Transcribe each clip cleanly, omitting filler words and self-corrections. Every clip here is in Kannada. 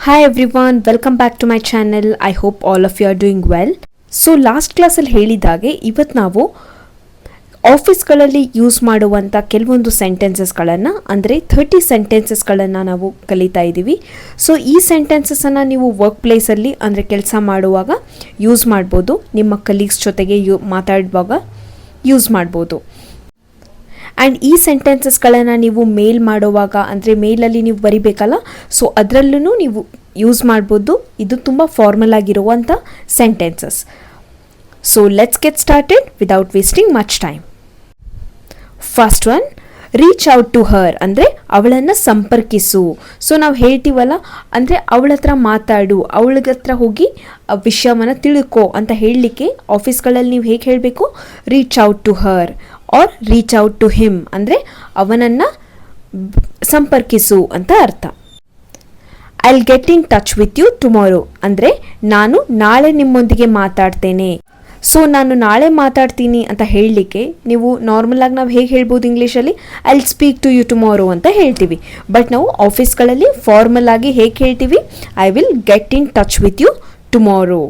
Hi everyone, welcome back to my channel. I hope all of you are doing well. So last ಕ್ಲಾಸಲ್ಲಿ ಹೇಳಿದಾಗೆ ಇವತ್ತು ನಾವು ಆಫೀಸ್ಗಳಲ್ಲಿ ಯೂಸ್ ಮಾಡುವಂಥ ಕೆಲವೊಂದು ಸೆಂಟೆನ್ಸಸ್ಗಳನ್ನು ಅಂದರೆ 30 ಸೆಂಟೆನ್ಸಸ್ಗಳನ್ನು ನಾವು ಕಲಿತಾ ಇದ್ದೀವಿ. ಸೊ ಈ ಸೆಂಟೆನ್ಸಸನ್ನು ನೀವು ವರ್ಕ್ ಪ್ಲೇಸಲ್ಲಿ ಅಂದರೆ ಕೆಲಸ ಮಾಡುವಾಗ ಯೂಸ್ ಮಾಡ್ಬೋದು, ನಿಮ್ಮ ಕಲೀಗ್ಸ್ ಜೊತೆಗೆ ಮಾತಾಡುವಾಗ ಯೂಸ್ ಮಾಡ್ಬೋದು. ಆ್ಯಂಡ್ ಈ ಸೆಂಟೆನ್ಸಸ್ಗಳನ್ನು ನೀವು ಮೇಲ್ ಮಾಡುವಾಗ ಅಂದರೆ ಮೇಲಲ್ಲಿ ನೀವು ಬರಿಬೇಕಲ್ಲ, ಸೊ ಅದರಲ್ಲೂ ನೀವು ಯೂಸ್ ಮಾಡ್ಬೋದು. ಇದು ತುಂಬ ಫಾರ್ಮಲ್ ಆಗಿರುವಂಥ sentences. So let's get started without wasting much time. First one, reach out to her ಅಂದರೆ ಅವಳನ್ನು ಸಂಪರ್ಕಿಸು. ಸೊ ನಾವು ಹೇಳ್ತೀವಲ್ಲ, ಅಂದರೆ ಅವಳ ಹತ್ರ ಮಾತಾಡು, ಅವಳ ಹತ್ರ ಹೋಗಿ ವಿಷಯವನ್ನು ತಿಳ್ಕೊ ಅಂತ ಹೇಳಲಿಕ್ಕೆ ಆಫೀಸ್ಗಳಲ್ಲಿ ನೀವು ಹೇಗೆ ಹೇಳಬೇಕು, reach out to her or reach out to him ಅಂದರೆ ಅವನನ್ನು ಸಂಪರ್ಕಿಸು ಅಂತ ಅರ್ಥ. I will get in touch with you tomorrow ಅಂದರೆ ನಾನು ನಾಳೆ ನಿಮ್ಮೊಂದಿಗೆ ಮಾತಾಡ್ತೇನೆ. ಸೊ ನಾನು ನಾಳೆ ಮಾತಾಡ್ತೀನಿ ಅಂತ ಹೇಳಲಿಕ್ಕೆ ನೀವು ನಾರ್ಮಲಾಗಿ ನಾವು ಹೇಗೆ ಹೇಳ್ಬೋದು ಇಂಗ್ಲೀಷಲ್ಲಿ, I will speak to you tomorrow ಅಂತ ಹೇಳ್ತೀವಿ. ಬಟ್ ನಾವು ಆಫೀಸ್ಗಳಲ್ಲಿ ಫಾರ್ಮಲ್ ಆಗಿ ಹೇಗೆ ಹೇಳ್ತೀವಿ, I will get in touch with you tomorrow.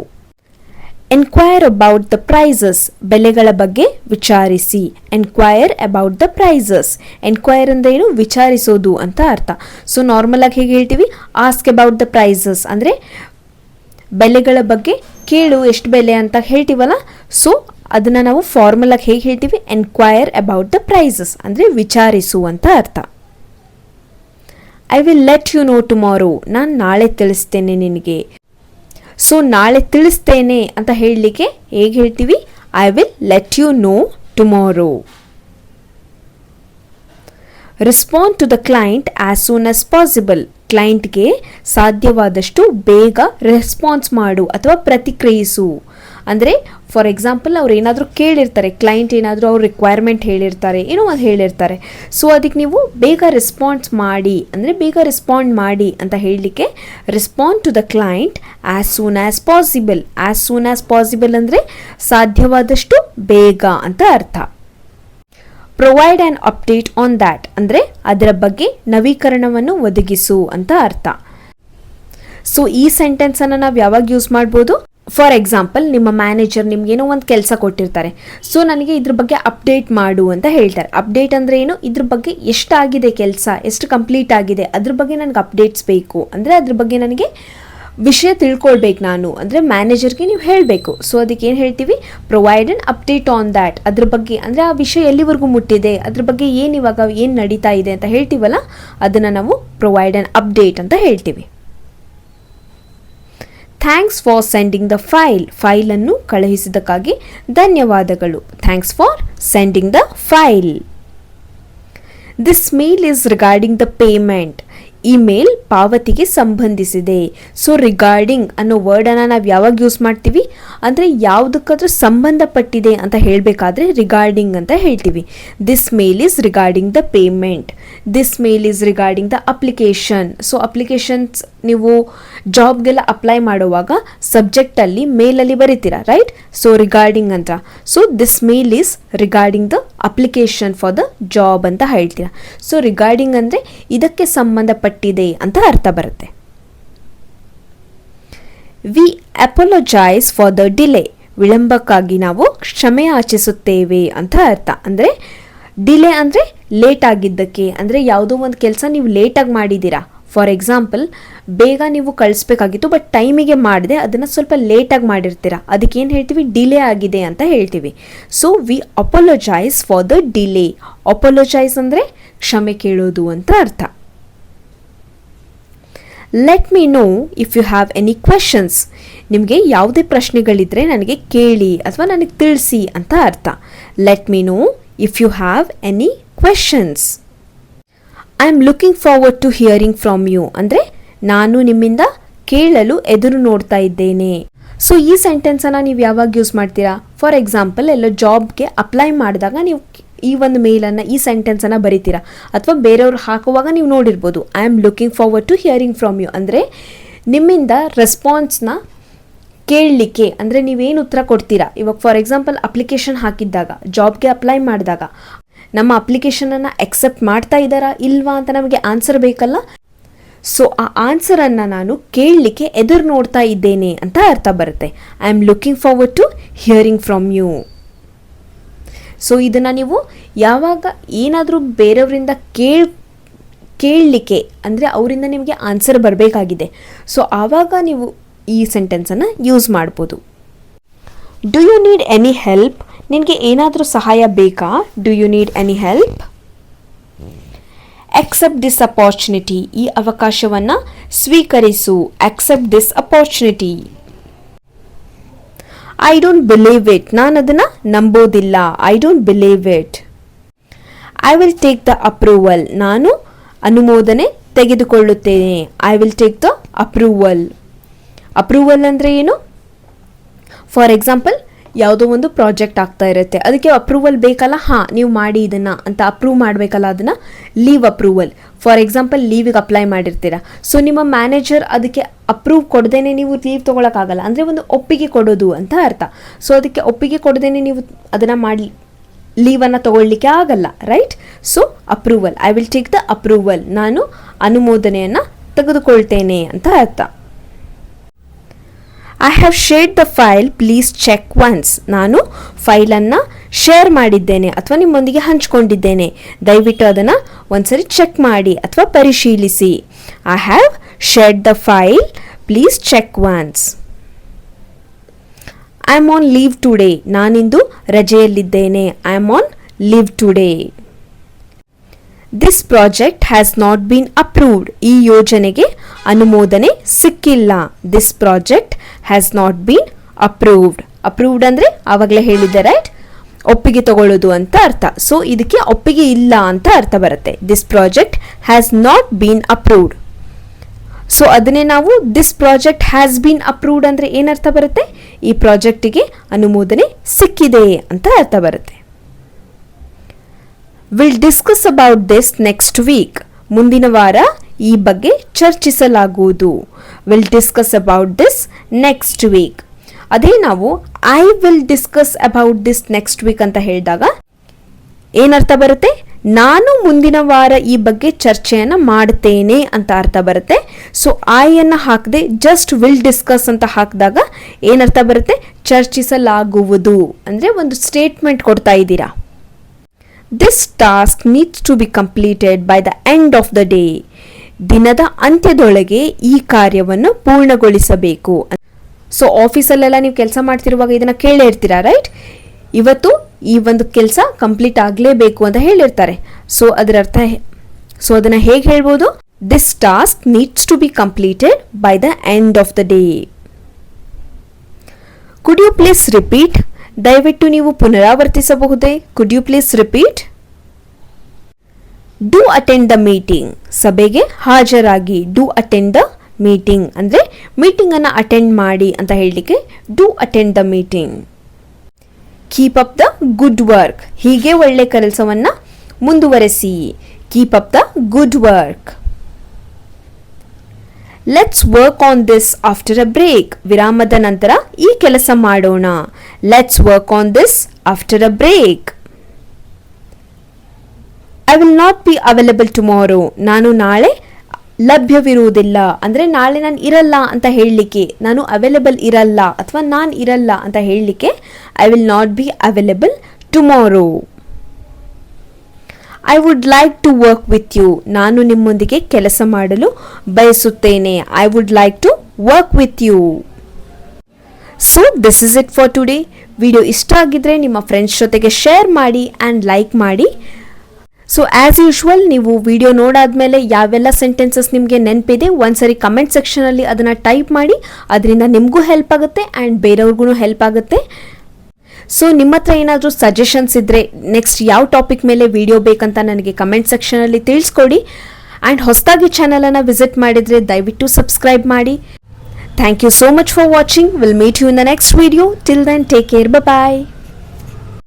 Enquire about the prices ಬೆಲೆಗಳ ಬಗ್ಗೆ ವಿಚಾರಿಸಿ. Enquire about the prices, enquire ಅಂದರೆ ಏನು, ವಿಚಾರಿಸೋದು ಅಂತ ಅರ್ಥ. ಸೊ ನಾರ್ಮಲಾಗಿ ಹೇಗೆ ಹೇಳ್ತೀವಿ, ಆಸ್ಕ್ ಅಬೌಟ್ ದ ಪ್ರೈಸಸ್ ಅಂದರೆ ಬೆಲೆಗಳ ಬಗ್ಗೆ ಕೇಳು, ಎಷ್ಟು ಬೆಲೆ ಅಂತ ಹೇಳ್ತೀವಲ್ಲ. ಸೊ ಅದನ್ನು ನಾವು ಫಾರ್ಮಲಾಗಿ ಹೇಗೆ ಹೇಳ್ತೀವಿ, ಎನ್ಕ್ವೈರ್ ಅಬೌಟ್ ದ ಪ್ರೈಸಸ್ ಅಂದರೆ ವಿಚಾರಿಸು ಅಂತ ಅರ್ಥ. I will let you know tomorrow, ನಾನು ನಾಳೆ ತಿಳಿಸ್ತೇನೆ ನಿನಗೆ. ಸೊ ನಾಳೆ ತಿಳಿಸ್ತೇನೆ ಅಂತ ಹೇಳಲಿಕ್ಕೆ ಹೇಗೆ ಹೇಳ್ತೀವಿ, I will let you know tomorrow. Respond to the client as soon as possible, ಕ್ಲೈಂಟ್ಗೆ ಸಾಧ್ಯವಾದಷ್ಟು ಬೇಗ ರೆಸ್ಪಾನ್ಸ್ ಮಾಡು ಅಥವಾ ಪ್ರತಿಕ್ರಿಯಿಸು. ಅಂದರೆ ಫಾರ್ ಎಕ್ಸಾಂಪಲ್ ಅವ್ರು ಏನಾದರೂ ಕೇಳಿರ್ತಾರೆ, ಕ್ಲೈಂಟ್ ಏನಾದರೂ ಅವ್ರ ರಿಕ್ವೈರ್ಮೆಂಟ್ ಹೇಳಿರ್ತಾರೆ, ಏನೋ ಒಂದು ಹೇಳಿರ್ತಾರೆ. ಸೊ ಅದಕ್ಕೆ ನೀವು ಬೇಗ ರೆಸ್ಪಾನ್ಸ್ ಮಾಡಿ ಅಂದರೆ ಬೇಗ ರೆಸ್ಪಾಂಡ್ ಮಾಡಿ ಅಂತ ಹೇಳಲಿಕ್ಕೆ respond to the client as soon as possible. As soon as possible ಅಂದರೆ ಸಾಧ್ಯವಾದಷ್ಟು ಬೇಗ ಅಂತ ಅರ್ಥ. Provide an update on that ಅಂದರೆ ಅದರ ಬಗ್ಗೆ ನವೀಕರಣವನ್ನು ಒದಗಿಸು ಅಂತ ಅರ್ಥ. ಸೊ ಈ ಸೆಂಟೆನ್ಸನ್ನು ನಾವು ಯಾವಾಗ ಯೂಸ್ ಮಾಡ್ಬೋದು, ಫಾರ್ ಎಕ್ಸಾಂಪಲ್ ನಿಮ್ಮ ಮ್ಯಾನೇಜರ್ ನಿಮ್ಗೇನೋ ಒಂದು ಕೆಲಸ ಕೊಟ್ಟಿರ್ತಾರೆ. ಸೊ ನನಗೆ ಇದ್ರ ಬಗ್ಗೆ ಅಪ್ಡೇಟ್ ಮಾಡು ಅಂತ ಹೇಳ್ತಾರೆ. ಅಪ್ಡೇಟ್ ಅಂದರೆ ಏನು, ಇದ್ರ ಬಗ್ಗೆ ಎಷ್ಟಾಗಿದೆ ಕೆಲಸ, ಎಷ್ಟು ಕಂಪ್ಲೀಟ್ ಆಗಿದೆ, ಅದ್ರ ಬಗ್ಗೆ ನನಗೆ ಅಪ್ಡೇಟ್ಸ್ ಬೇಕು ಅಂದರೆ ಅದ್ರ ಬಗ್ಗೆ ನನಗೆ ವಿಷಯ ತಿಳ್ಕೊಳ್ಬೇಕು ನಾನು ಅಂದರೆ ಮ್ಯಾನೇಜರ್ಗೆ ನೀವು ಹೇಳಬೇಕು. ಸೊ ಅದಕ್ಕೆ ಏನು ಹೇಳ್ತೀವಿ, provide an update on that, ಅದ್ರ ಬಗ್ಗೆ ಅಂದರೆ ಆ ವಿಷಯ ಎಲ್ಲಿವರೆಗೂ ಮುಟ್ಟಿದೆ, ಅದ್ರ ಬಗ್ಗೆ ಏನು ಇವಾಗ ಏನು ನಡೀತಾ ಇದೆ ಅಂತ ಹೇಳ್ತೀವಲ್ಲ, ಅದನ್ನು ನಾವು ಪ್ರೊವೈಡ್ ಆ್ಯನ್ ಅಪ್ಡೇಟ್ ಅಂತ ಹೇಳ್ತೀವಿ. Thanks for sending the file, ಫೈಲನ್ನು ಕಳುಹಿಸಿದ್ದಕ್ಕಾಗಿ ಧನ್ಯವಾದಗಳು. Thanks for sending the file. This mail is regarding the payment, email ಪಾವತಿಗೆ ಸಂಬಂಧಿಸಿದೆ. ಸೊ ರಿಗಾರ್ಡಿಂಗ್ ಅನ್ನೋ ವರ್ಡನ್ನು ನಾವು ಯಾವಾಗ ಯೂಸ್ ಮಾಡ್ತೀವಿ ಅಂದರೆ ಯಾವುದಕ್ಕಾದ್ರೂ ಸಂಬಂಧಪಟ್ಟಿದೆ ಅಂತ ಹೇಳಬೇಕಾದ್ರೆ ರಿಗಾರ್ಡಿಂಗ್ ಅಂತ ಹೇಳ್ತೀವಿ. This mail is regarding the payment, this mail is regarding the application. So applications ನೀವು ಜಾಬ್ಗೆಲ್ಲ ಅಪ್ಲೈ ಮಾಡುವಾಗ ಸಬ್ಜೆಕ್ಟಲ್ಲಿ ಮೇಲಲ್ಲಿ ಬರೀತೀರಾ, ರೈಟ್? ಸೊ ರಿಗಾರ್ಡಿಂಗ್ ಅಂತ. So this mail is regarding the application for the job ಅಂತ ಹೇಳ್ತೀರಾ. ಸೊ ರಿಗಾರ್ಡಿಂಗ್ ಅಂದರೆ ಇದಕ್ಕೆ ಸಂಬಂಧಪಟ್ಟಿದೆ ಅಂತ ಅರ್ಥ ಬರುತ್ತೆ. V apologise for the delay, ವಿಳಂಬಕ್ಕಾಗಿ ನಾವು ಕ್ಷಮೆ ಯಾಚಿಸುತ್ತೇವೆ ಅಂತ ಅರ್ಥ. ಅಂದರೆ ಡಿಲೇ ಅಂದರೆ ಲೇಟ್ ಆಗಿದ್ದಕ್ಕೆ, ಅಂದರೆ ಯಾವುದೋ ಒಂದು ಕೆಲಸ ನೀವು ಲೇಟಾಗಿ ಮಾಡಿದ್ದೀರಾ. ಫಾರ್ ಎಕ್ಸಾಂಪಲ್ ಬೇಗ ನೀವು ಕಳಿಸ್ಬೇಕಾಗಿತ್ತು ಬಟ್ ಟೈಮಿಗೆ ಮಾಡಿದೆ, ಅದನ್ನು ಸ್ವಲ್ಪ ಲೇಟಾಗಿ ಮಾಡಿರ್ತೀರ, ಅದಕ್ಕೇನು ಹೇಳ್ತೀವಿ, ಡಿಲೇ ಆಗಿದೆ ಅಂತ ಹೇಳ್ತೀವಿ. So we apologise for the delay. Apologise ಅಂದರೆ ಕ್ಷಮೆ ಕೇಳೋದು ಅಂತ ಅರ್ಥ. Let me know if you have any questions, ನಿಮಗೆ ಯಾವುದೇ ಪ್ರಶ್ನೆಗಳಿದ್ದರೆ ನನಗೆ ಕೇಳಿ ಅಥವಾ ನನಗೆ ತಿಳಿಸಿ ಅಂತ ಅರ್ಥ. Let me know if you have any questions. I am looking forward to hearing from you ಅಂದರೆ ನಾನು ನಿಮ್ಮಿಂದ ಕೇಳಲು ಎದುರು ನೋಡ್ತಾ ಇದ್ದೇನೆ. ಸೊ ಈ ಸೆಂಟೆನ್ಸನ್ನು ನೀವು ಯಾವಾಗ ಯೂಸ್ ಮಾಡ್ತೀರಾ, ಫಾರ್ ಎಕ್ಸಾಂಪಲ್ ಎಲ್ಲೋ ಜಾಬ್ಗೆ ಅಪ್ಲೈ ಮಾಡಿದಾಗ ನೀವು ಈ ಒಂದು ಮೇಲನ್ನು ಈ ಸೆಂಟೆನ್ಸನ್ನು ಬರೀತೀರಾ ಅಥವಾ ಬೇರೆಯವ್ರು ಹಾಕುವಾಗ ನೀವು ನೋಡಿರ್ಬೋದು, I am looking forward to hearing from you ಅಂದರೆ ನಿಮ್ಮಿಂದ ರೆಸ್ಪಾನ್ಸ್ನ ಕೇಳಲಿಕ್ಕೆ. ಅಂದರೆ ನೀವೇನು ಉತ್ತರ ಕೊಡ್ತೀರಾ, ಇವಾಗ ಫಾರ್ ಎಕ್ಸಾಂಪಲ್ ಅಪ್ಲಿಕೇಶನ್ ಹಾಕಿದ್ದಾಗ, ಜಾಬ್ಗೆ ಅಪ್ಲೈ ಮಾಡಿದಾಗ ನಮ್ಮ ಅಪ್ಲಿಕೇಶನನ್ನು ಎಕ್ಸೆಪ್ಟ್ ಮಾಡ್ತಾ ಇದ್ದಾರಾ ಇಲ್ವಾ ಅಂತ ನಮಗೆ ಆನ್ಸರ್ ಬೇಕಲ್ಲ. ಸೊ ಆ ಆನ್ಸರನ್ನು ನಾನು ಕೇಳಲಿಕ್ಕೆ ಎದುರು ನೋಡ್ತಾ ಇದ್ದೇನೆ ಅಂತ ಅರ್ಥ ಬರುತ್ತೆ. I am looking forward to hearing from you. So ಇದನ್ನು ನೀವು ಯಾವಾಗ ಏನಾದರೂ ಬೇರೆಯವರಿಂದ ಕೇಳಲಿಕ್ಕೆ ಅಂದರೆ ಅವರಿಂದ ನಿಮಗೆ ಆನ್ಸರ್ ಬರಬೇಕಾಗಿದೆ, ಸೊ ಆವಾಗ ನೀವು ಈ ಸೆಂಟೆನ್ಸನ್ನು ಯೂಸ್ ಮಾಡ್ಬೋದು. Do you need any help? ನಿನಗೆ ಏನಾದರೂ ಸಹಾಯ ಬೇಕಾ? Do you need any help? Accept this opportunity. ಈ ಅವಕಾಶವನ್ನು ಸ್ವೀಕರಿಸು. Accept this opportunity. I don't believe it. ನಾನು ಅದನ್ನು ನಂಬೋದಿಲ್ಲ. I don't believe it. I will take the approval. ನಾನು ಅನುಮೋದನೆ ತೆಗೆದುಕೊಳ್ಳುತ್ತೇನೆ. I will take the approval. Approval ಅಂದರೆ ಏನು? ಫಾರ್ ಎಕ್ಸಾಂಪಲ್, ಯಾವುದೋ ಒಂದು ಪ್ರಾಜೆಕ್ಟ್ ಆಗ್ತಾ ಇರುತ್ತೆ, ಅದಕ್ಕೆ ಅಪ್ರೂವಲ್ ಬೇಕಲ್ಲ, ಹಾಂ ನೀವು ಮಾಡಿ ಇದನ್ನು ಅಂತ ಅಪ್ರೂವ್ ಮಾಡಬೇಕಲ್ಲ, ಅದನ್ನು ಲೀವ್ ಅಪ್ರೂವಲ್. ಫಾರ್ ಎಕ್ಸಾಂಪಲ್, ಲೀವಿಗೆ ಅಪ್ಲೈ ಮಾಡಿರ್ತೀರ, ಸೊ ನಿಮ್ಮ ಮ್ಯಾನೇಜರ್ ಅದಕ್ಕೆ ಅಪ್ರೂವ್ ಕೊಡದೇನೆ ನೀವು ಲೀವ್ ತೊಗೊಳಕ್ಕಾಗಲ್ಲ, ಅಂದರೆ ಒಂದು ಒಪ್ಪಿಗೆ ಕೊಡೋದು ಅಂತ ಅರ್ಥ. ಸೊ ಅದಕ್ಕೆ ಒಪ್ಪಿಗೆ ಕೊಡದೇನೆ ನೀವು ಅದನ್ನು ಮಾಡಿ ಲೀವನ್ನು ತಗೊಳ್ಳಿಕ್ಕೆ ಆಗಲ್ಲ, right? So approval. I will take the approval. ನಾನು ಅನುಮೋದನೆಯನ್ನು ತೆಗೆದುಕೊಳ್ತೇನೆ ಅಂತ ಅರ್ಥ. I have shared the file, please check once. ನಾನು ಫೈಲನ್ನು ಶೇರ್ ಮಾಡಿದ್ದೇನೆ ಅಥವಾ ನಿಮ್ಮೊಂದಿಗೆ ಹಂಚ್ಕೊಂಡಿದ್ದೇನೆ, ದಯವಿಟ್ಟು ಅದನ್ನು ಒಂದ್ಸರಿ ಚೆಕ್ ಮಾಡಿ ಅಥವಾ ಪರಿಶೀಲಿಸಿ. I have shared the file, please check once. I am on leave today. ನಾನಿಂದು ರಜೆಯಲ್ಲಿದ್ದೇನೆ. I am on leave today. This project has not been approved. ಈ ಯೋಜನೆಗೆ ಅನುಮೋದನೆ ಸಿಕ್ಕಿಲ್ಲ. This project has not been approved. Approved ಅಂದರೆ ಆವಾಗಲೇ ಹೇಳಿದ್ದೆ, ರೈಟ್? ಒಪ್ಪಿಗೆ ತಗೊಳ್ಳೋದು ಅಂತ ಅರ್ಥ. ಸೊ ಇದಕ್ಕೆ ಒಪ್ಪಿಗೆ ಇಲ್ಲ ಅಂತ ಅರ್ಥ ಬರುತ್ತೆ. This project has not been approved. So ಅದನ್ನೇ ನಾವು this project has been approved ಅಂದರೆ ಏನರ್ಥ ಬರುತ್ತೆ? ಈ ಪ್ರಾಜೆಕ್ಟಿಗೆ ಅನುಮೋದನೆ ಸಿಕ್ಕಿದೆ ಅಂತ ಅರ್ಥ ಬರುತ್ತೆ. Will discuss about this next week. ಮುಂದಿನ ವಾರ ಈ ಬಗ್ಗೆ ಚರ್ಚಿಸಲಾಗುವುದು. Will discuss about this next week. ಅದೇ ನಾವು I will discuss about this next week ಅಂತ ಹೇಳಿದಾಗ ಏನರ್ಥ ಬರುತ್ತೆ? ನಾನು ಮುಂದಿನ ವಾರ ಈ ಬಗ್ಗೆ ಚರ್ಚೆಯನ್ನು ಮಾಡ್ತೇನೆ ಅಂತ ಅರ್ಥ ಬರುತ್ತೆ. ಸೊ ಐಯನ್ನು ಹಾಕದೆ ಜಸ್ಟ್ ವಿಲ್ ಡಿಸ್ಕಸ್ ಅಂತ ಹಾಕಿದಾಗ ಏನರ್ಥ ಬರುತ್ತೆ? ಚರ್ಚಿಸಲಾಗುವುದು ಅಂದರೆ ಒಂದು ಸ್ಟೇಟ್ಮೆಂಟ್ ಕೊಡ್ತಾ ಇದ್ದೀರಾ. This task needs to be completed by the end of the day. ದಿನದ ಅಂತ್ಯದೊಳಗೆ ಈ ಕಾರ್ಯವನ್ನು ಪೂರ್ಣಗೊಳಿಸಬೇಕು. ಸೊ ಆಫೀಸಲ್ಲೆಲ್ಲ ನೀವು ಕೆಲಸ ಮಾಡ್ತಿರುವಾಗ ಇದನ್ನು ಕೇಳೇ ಇರ್ತೀರಾ, ರೈಟ್? ಇವತ್ತು ಈ ಒಂದು ಕೆಲಸ ಕಂಪ್ಲೀಟ್ ಆಗಲೇಬೇಕು ಅಂತ ಹೇಳಿರ್ತಾರೆ. ಸೊ ಅದರ ಅರ್ಥ, ಸೊ ಅದನ್ನು ಹೇಗೆ ಹೇಳ್ಬೋದು? This task needs to be completed by the end of the day. Could you please repeat? ದಯವಿಟ್ಟು ನೀವು ಪುನರಾವರ್ತಿಸಬಹುದೇ? Could you please repeat? Do attend the meeting. ಸಭೆಗೆ ಹಾಜರಾಗಿ. ಡೂ ಅಟೆಂಡ್ ದ ಮೀಟಿಂಗ್ ಅಂದರೆ ಮೀಟಿಂಗನ್ನು ಅಟೆಂಡ್ ಮಾಡಿ ಅಂತ ಹೇಳಲಿಕ್ಕೆ do attend the meeting. Keep up the good work. ಹೀಗೆ ಒಳ್ಳೆ ಕೆಲಸವನ್ನು ಮುಂದುವರೆಸಿ. Keep up the good work. Let's work on this after a break. ವಿರಾಮದ ನಂತರ ಈ ಕೆಲಸ ಮಾಡೋಣ. Let's work on this after a break. I will not be available tomorrow. ನಾನು ನಾಳೆ ಲಭ್ಯವಿರುವುದಿಲ್ಲ ಅಂದರೆ ನಾಳೆ ನಾನು ಇರಲ್ಲ ಅಂತ ಹೇಳಲಿಕ್ಕೆ, ನಾನು ಅವೈಲೇಬಲ್ ಇರಲ್ಲ ಅಥವಾ ನಾನು ಇರಲ್ಲ ಅಂತ ಹೇಳಲಿಕ್ಕೆ I will not be available tomorrow. I would like to work with you. ನಾನು ನಿಮ್ಮೊಂದಿಗೆ ಕೆಲಸ ಮಾಡಲು ಬಯಸುತ್ತೇನೆ. I would like to work with you. So this is it for today. Video ಇಷ್ಟ ಆಗಿದ್ರೆ ನಿಮ್ಮ ಫ್ರೆಂಡ್ಸ್ ಜೊತೆಗೆ ಶೇರ್ ಮಾಡಿ ಆ್ಯಂಡ್ ಲೈಕ್ ಮಾಡಿ. ಸೊ ಆ್ಯಸ್ ಯೂಶ್ವಲ್ ನೀವು ವಿಡಿಯೋ ನೋಡಾದ್ಮೇಲೆ ಯಾವೆಲ್ಲ ಸೆಂಟೆನ್ಸಸ್ ನಿಮಗೆ ನೆನಪಿದೆ ಒಂದ್ಸರಿ ಕಮೆಂಟ್ ಸೆಕ್ಷನಲ್ಲಿ ಅದನ್ನು ಟೈಪ್ ಮಾಡಿ. ಅದರಿಂದ ನಿಮಗೂ ಹೆಲ್ಪ್ ಆಗುತ್ತೆ ಆ್ಯಂಡ್ ಬೇರೆಯವ್ರಿಗೂ ಹೆಲ್ಪ್ ಆಗುತ್ತೆ. ಸೊ ನಿಮ್ಮ ಹತ್ರ ಏನಾದರೂ ಸಜೆಷನ್ಸ್ ಇದ್ದರೆ ನೆಕ್ಸ್ಟ್ ಯಾವ ಟಾಪಿಕ್ ಮೇಲೆ ವಿಡಿಯೋ ಬೇಕಂತ ನನಗೆ ಕಮೆಂಟ್ ಸೆಕ್ಷನಲ್ಲಿ ತಿಳಿಸ್ಕೊಡಿ. ಆ್ಯಂಡ್ ಹೊಸದಾಗಿ ಚಾನಲನ್ನು ವಿಸಿಟ್ ಮಾಡಿದರೆ ದಯವಿಟ್ಟು ಸಬ್ಸ್ಕ್ರೈಬ್ ಮಾಡಿ. Thank you so much for watching. Will meet you in the next video. Till then take care. Bye.